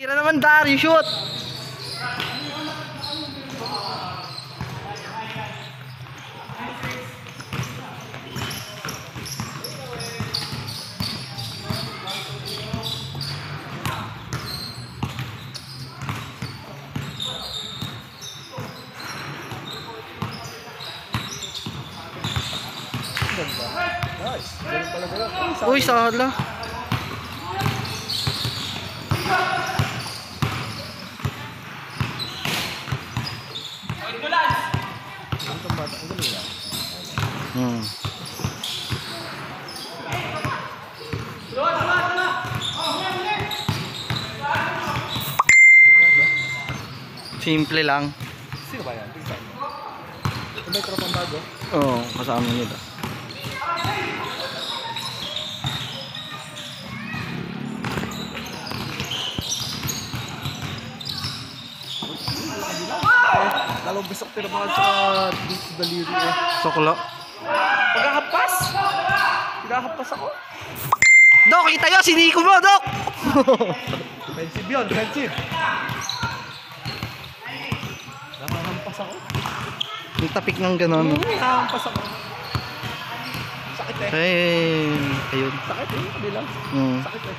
Tira naman Dari, shoot! Nice. Ganun pala ba yun? Uy, sala. Ang bata, ang galing yan. Simple lang. Sino ba yan? Pinsan mo? Kung may tropang bago? Oo, kasama nila. Lalong bisok tinamaan sa dito sa daliri eh. Soklo. Pagkahampas! Pagkahampas ako. Dok, kita nyo, siniko mo, Dok! Defensive yun, defensive. Nakahampas ako. Yung tapik ng ganon. Nakahampas ako. Sakit eh. Ayun. Sakit eh, hindi lang. Sakit eh.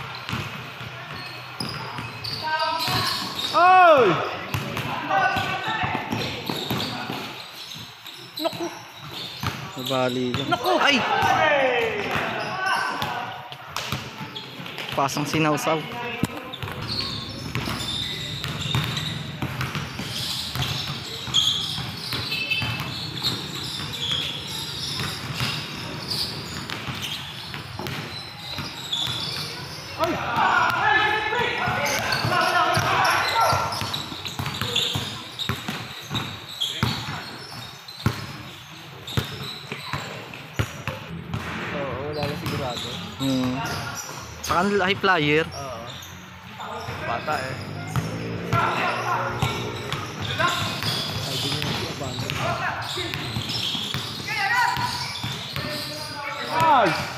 Oy! Naku! Nabali lang. Naku! Ay! Pasang sinawsaw. Oo, wala lang sigurado. Saka high flyer. Oo. Bata eh. Ay, di nyo siya abandon. Nice!